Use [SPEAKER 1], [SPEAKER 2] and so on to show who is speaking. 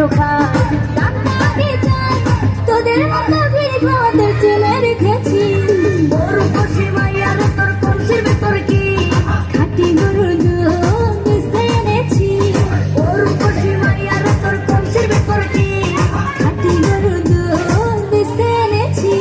[SPEAKER 1] একটু খাই তোদের মতো ভিড় চেনে রেখেছি গরু কষি মাইয়ার তোর কলসির ভেতর কি খাঁটি গরুর দুধ মিশিয়ে এনেছি গরু কষি মাইয়ার তোর কলসির ভেতর কি খাঁটি গরুর দুধ মিশিয়ে এনেছি